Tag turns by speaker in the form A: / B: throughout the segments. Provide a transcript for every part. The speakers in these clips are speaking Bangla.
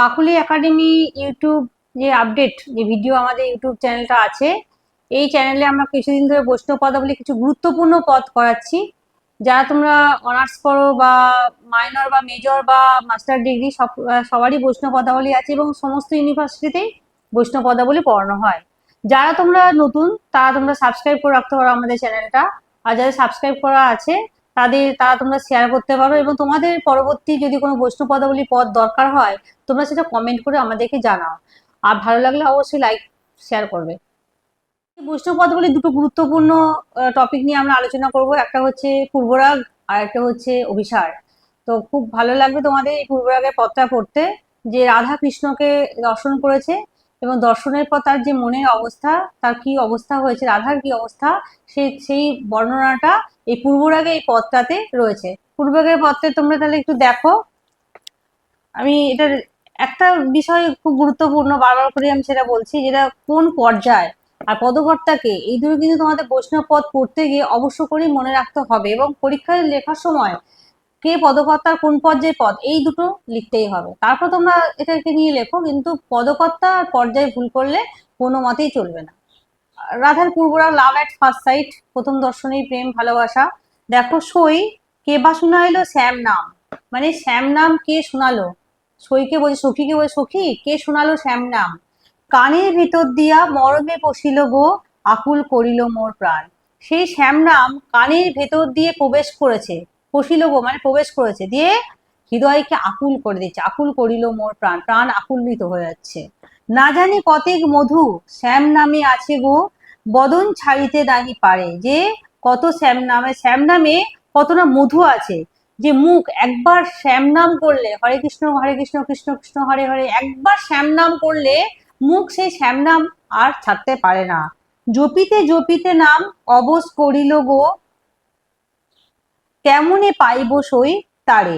A: কাকুলি একাডেমি ইউটিউব যে আপডেট যে ভিডিও আমাদের ইউটিউব চ্যানেলটা আছে, এই চ্যানেলে আমরা কিছুদিন ধরে বৈষ্ণব পদাবলী কিছু গুরুত্বপূর্ণ পদ করাচ্ছি। যারা তোমরা অনার্স করো বা মাইনর বা মেজর বা মাস্টার ডিগ্রি সবারই বৈষ্ণব পদাবলী আছে এবং সমস্ত ইউনিভার্সিটিতেই বৈষ্ণব পদাবলী পড়ানো হয়। যারা তোমরা নতুন তারা তোমরা সাবস্ক্রাইব করে রাখতে পারো আমাদের চ্যানেলটা, আর যাদের সাবস্ক্রাইব করা আছে তারা তোমরা শেয়ার করতে পারো, এবং তোমাদের পরবর্তী যদি কোনো বৈষ্ণব পদাবলী পদ দরকার হয় তোমরা সেটা কমেন্ট করে আমাদেরকে জানাও। আর ভালো লাগলে অবশ্যই লাইক শেয়ার করবে। বৈষ্ণব পদাবলী দুটো গুরুত্বপূর্ণ টপিক নিয়ে আমরা আলোচনা করব। একটা হচ্ছে পূর্বরাগ আর একটা হচ্ছে অভিসার। তো খুব ভালো লাগবে তোমাদের এই পূর্বরাগের পদটা পড়তে, যে রাধা কৃষ্ণকে দর্শন করেছে এবং দর্শনের পর তার যে মনের অবস্থা, তার কি অবস্থা হয়েছে, রাধার কি অবস্থা, সেই বর্ণনাটা এই পূর্বরাগে এই পদটাতে রয়েছে। পূর্বরাগের পদটা তোমরা তাহলে একটু দেখো। আমি এটার একটা বিষয় খুব গুরুত্বপূর্ণ, বারবার করে আমি সেটা বলছি, যেটা কোন পর্যায় আর পদকর্তাকে, এই দুটো কিন্তু তোমাদের বৈষ্ণব পদ পড়তে গিয়ে অবশ্য করেই মনে রাখতে হবে, এবং পরীক্ষায় লেখার সময় কে পদকর্তার কোন পর্যায়ে পদ, এই দুটো লিখতেই হবে। তারপর তোমরা এটাকে নিয়ে লেখো, কিন্তু পদকর্তা আর পর্যায়ে ভুল করলে কোনো মতেই চলবে না। রাধার পূর্বরাগ লাভ এট ফার্স্ট সাইট, প্রথম দর্শনেই প্রেম ভালোবাসা। দেখো, সই কে বা শোনাইলো শ্যাম নাম, মানে শ্যাম নাম কে শোনালো, সইকে বলছে সখীকে বলছে সখী কে শোনালো শ্যাম নাম, কানের ভিতর দিয়া মরমে পশিল গো আকুল করিল মোর প্রাণ। সেই শ্যাম নাম কানের ভেতর দিয়ে প্রবেশ করেছে, পশিল গো মানে প্রবেশ করেছে, দিয়ে হৃদয়কে আকুল করে দিচ্ছে, আকুল করিল মোর প্রাণ, প্রাণ আকুলিত হয়ে যাচ্ছে। না জানি কতেক মধু শ্যাম নামে আছে গো বদন ছাড়িতে নাহি পারে, যে কত শ্যাম নামে কত না মধু আছে, যে মুখ একবার শ্যাম নাম করলে, হরে কৃষ্ণ কৃষ্ণ কৃষ্ণ হরে হরে, একবার শ্যাম নাম করলে মুখ সেই শ্যাম নাম আর ছাড়তে পারে না। জপিতে জপিতে নাম অবশ করিল গো কেমনে পাইব সই তারে,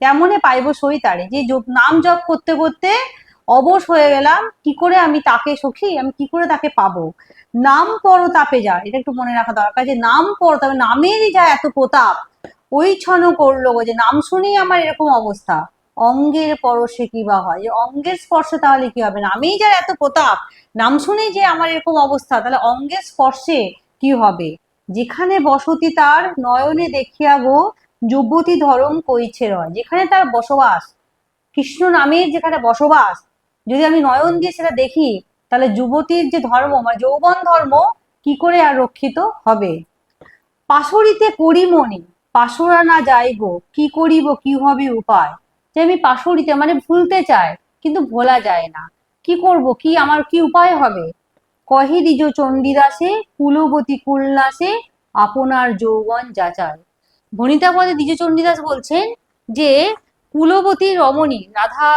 A: কেমনে পাইব সই তারে, যে নাম জপ করতে করতে অবশ হয়ে গেলাম, কি করে আমি তাকে সখী, আমি কি করে তাকে পাবো। নাম পরতাপে যা, এটা একটু মনে রাখা দরকার, যে নাম পরতাপে, নামেরই যা এত প্রতাপ, ওই ছন করলো গো, যে নাম শুনেই আমার এরকম অবস্থা, অঙ্গের পরশে কি বা হয়, যে অঙ্গের স্পর্শে তাহলে কি হবে, নামেই যার এত প্রতাপ, নাম শুনেই যে আমার এরকম অবস্থা, তাহলে অঙ্গের স্পর্শে কি হবে। যেখানে বসতি তার নয়নে দেখিয়া গো যুবতী ধরম কইছে রয়, যেখানে তার বসবাস, কৃষ্ণ নামের যেখানে বসবাস, যদি আমি নয়ন দিয়ে সেটা দেখি, তাহলে যুবতীর যে ধর্ম মানে যৌবন ধর্ম কি করে আর রক্ষিত হবে। পাশরিতে করি মনি পাশরা না যাইব, কি করিব কি হবে উপায়, যে আমি পাশরিতে মানে ভুলতে চাই কিন্তু ভোলা যায় না, কি করব, কি আমার কি উপায় হবে। কহে দ্বিজ চণ্ডীদাসে কুলবতী কুলনাসে আপনার যৌবন যাচায়। ভণিতা পদে দ্বিজ চণ্ডীদাস বলছেন যে কুলবতী রমণী রাধা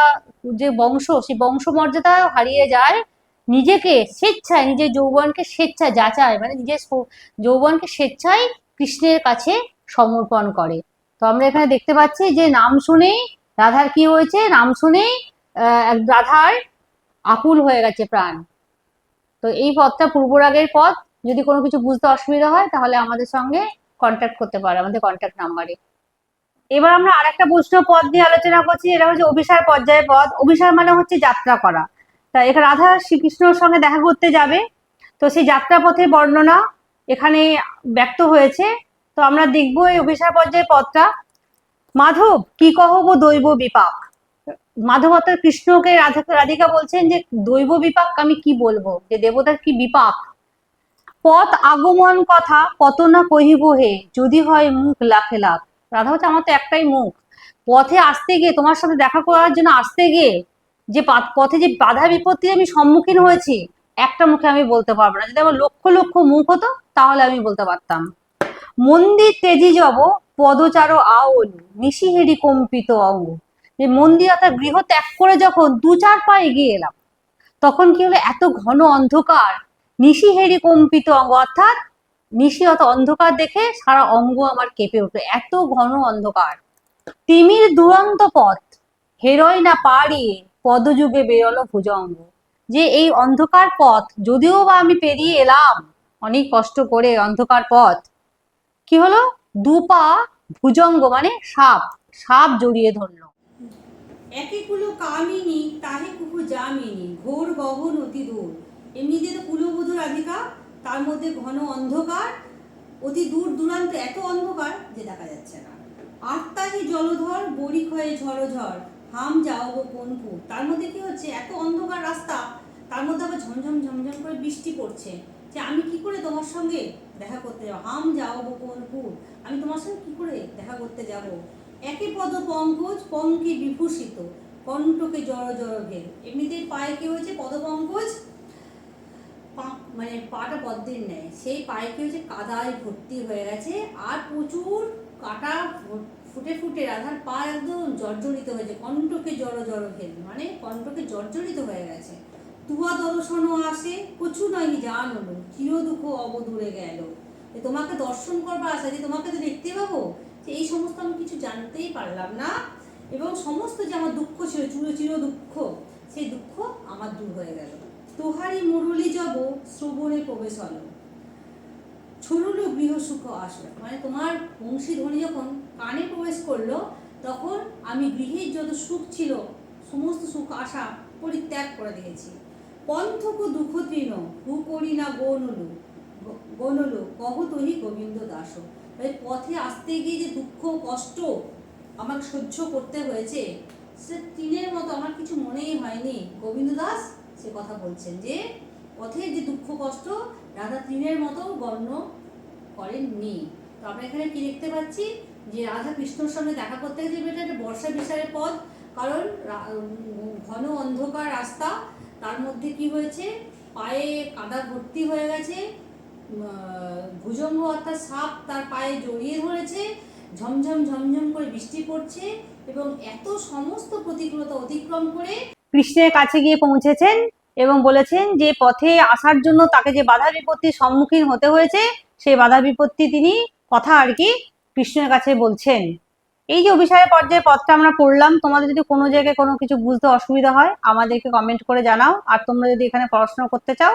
A: যে বংশ, সেই বংশমর্যাদা হারিয়ে যায়, নিজেকে স্বেচ্ছায়, নিজের যৌবনকে স্বেচ্ছায় যাচায়, মানে নিজের যৌবনকে স্বেচ্ছায় কৃষ্ণের কাছে সমর্পণ করে। তো আমরা এখানে দেখতে পাচ্ছি যে নাম শুনেই রাধার কি হয়েছে, নাম শুনেই রাধার আকুল হয়ে গেছে প্রাণ। তো এই পদটা পূর্বরাগের পদ। যদি কোনো কিছু বুঝতে অসুবিধা হয় তাহলে আমাদের সঙ্গে কন্ট্যাক্ট করতে পারে আমাদের কন্ট্যাক্ট নাম্বারে। এবার আমরা আরেকটা বৈষ্ণব পদ নিয়ে আলোচনা করছি, এটা হচ্ছে অভিসার পর্যায়ের পদ। অভিসার মানে হচ্ছে যাত্রা করা। তা এখানে রাধা শ্রীকৃষ্ণর সঙ্গে দেখা করতে যাবে, তো সেই যাত্রা পথের বর্ণনা এখানে ব্যক্ত হয়েছে। তো আমরা দেখবো এই অভিসার পর্যায়ের পদটা। মাধব কি কহব দৈব বিপাক, মাধব অর্থাৎ কৃষ্ণকে রাধিকা বলছেন যে দৈব বিপাক আমি কি বলবো, যে দেবতার কি বিপাক। পথ আগমন কথা কত না কহিব হে, যদি হয় মুখ লাখে লাখ। রাধা হচ্ছে আমার তো একটাই মুখ, পথে আসতে গিয়ে, তোমার সাথে দেখা করার জন্য আসতে গিয়ে যে পথে যে বাধা বিপত্তি আমি সম্মুখীন হয়েছি, একটা মুখে আমি বলতে পারবো না। যদি আমার লক্ষ লক্ষ মুখ হতো তাহলে আমি বলতে পারতাম। মন্দির তেজি যাব পদচার আওল, নিশিহেরি কম্পিত অঙ্গ। যে মন্দির অর্থাৎ গৃহ ত্যাগ করে যখন দু চার পা এগিয়ে এলাম, তখন কি হলো, এত ঘন অন্ধকার, নিশিহেরি কম্পিত অঙ্গ, অর্থাৎ নিশি অর্থাৎ অন্ধকার দেখে সারা অঙ্গ আমার কেঁপে উঠলো, এত ঘন অন্ধকার। তিমির দুরন্ত পথ হেরোয় না পাড়িয়ে পদযুগে বেরোলো ভুজঙ্গ। যে এই অন্ধকার পথ যদিও বা আমি পেরিয়ে এলাম অনেক কষ্ট করে, অন্ধকার পথ কি হলো, দুপা ভুজঙ্গ মানে সাপ, সাপ জড়িয়ে ধরলো। একে কুলো কামিনী তাহে কুকু যামিনী ঘোর গহন অতি দূর। এমনিতে তো কুলবধূ রাধিকা, তার মধ্যে ঘন অন্ধকার, অতি দূর দূরান্ত, এত অন্ধকার যে দেখা যাচ্ছে না। আত্মাহি জলধর বড়ি ক্ষয়ে ঝড়ঝড় হাম যাও গো কোনপুর। তার মধ্যে কি হচ্ছে, এত অন্ধকার রাস্তা, তার মধ্যে আবার ঝমঝম ঝমঝম করে বৃষ্টি পড়ছে, যে আমি কি করে তোমার সঙ্গে দেখা করতে যাবো। হাম যাও গো কোনপুর, আমি তোমার সঙ্গে কি করে দেখা করতে যাব। একে পদ পঙ্কজ পঙ্কে বিভূষিত কণ্ঠকে জড় জড় ঘের। এমনিতেই পায়ে কি হয়েছে, পদপঙ্কজ, মানে পাটা পদ্মের নেয়, সেই পায়ে কি হয়েছে, কাদায় ভর্তি হয়ে গেছে, আর প্রচুর কাটা ফুটে ফুটে রাধার পা একদম জর্জরিত হয়েছে। কণ্ঠকে জড় জড় ঘের, মানে কণ্ঠকে জর্জরিত হয়ে গেছে। তুয়া দর্শনও আসে কচু নাহি জান হলো চির দুঃখ অবদূরে গেল। তোমাকে দর্শন করবার আশা, যে তোমাকে তো দেখতে পাবো, যে এই সমস্ত আমি কিছু জানতেই পারলাম না, এবং সমস্ত যে আমার দুঃখ ছিল, চির চির দুঃখ, সেই দুঃখ আমার দূর হয়ে গেল। তোহারি মুরলি জব শ্রবণে প্রবেশ হলো ছুরুলো গৃহ সুখ আসলো। মানে তোমার বংশীধ্বনি যখন কানে প্রবেশ করলো, তখন আমি গৃহের যত সুখ ছিল, সমস্ত সুখ আশা পরিত্যাগ করে দিয়েছি। পন্থক দুঃখ তৃণ হু করি না গনলু কহ তহি গোবিন্দ দাস। পথে আসতে গিয়ে যে দুঃখ কষ্ট আমাকে সহ্য করতে হয়েছে, সে তৃণের মতো আমার কিছু মনেই হয়নি। গোবিন্দ দাস সে কথা বলছেন, যে পথে যে দুঃখ কষ্ট রাধা তৃণের মতো গণ্য করেননি। তো আমরা এখানে কি দেখতে পাচ্ছি, যে রাধা কৃষ্ণর সঙ্গে দেখা করতে গেছে, এটা একটা বর্ষা বিশালের পথ, কারণ ঘন অন্ধকার রাস্তা, তার মধ্যে কি হয়েছে, পায়ে কাদা ভর্তি হয়ে গেছে, ভুজঙ্গ অর্থাৎ সাপ তার পায়ে জড়িয়ে ধরেছে, ঝমঝম ঝমঝম করে বৃষ্টি পড়ছে, এবং এত সমস্ত প্রতিকূলতা অতিক্রম করে কৃষ্ণের কাছে গিয়ে পৌঁছেছেন, এবং বলেছেন যে পথে আসার জন্য তাকে যে বাধা বিপত্তির সম্মুখীন হতে হয়েছে, সেই বাধা বিপত্তি তিনি কথা আর কি কৃষ্ণের কাছে বলছেন। এই যে অভিসারের পর্যায়ে পথটা আমরা পড়লাম, তোমাদের যদি কোনো জায়গায় কোনো কিছু বুঝতে অসুবিধা হয় আমাদেরকে কমেন্ট করে জানাও। আর তোমরা যদি এখানে পড়াশোনা করতে চাও,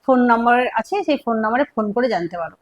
A: ফোন নম্বর আছে, সেই ফোন নম্বরে ফোন করে জানতে পারো।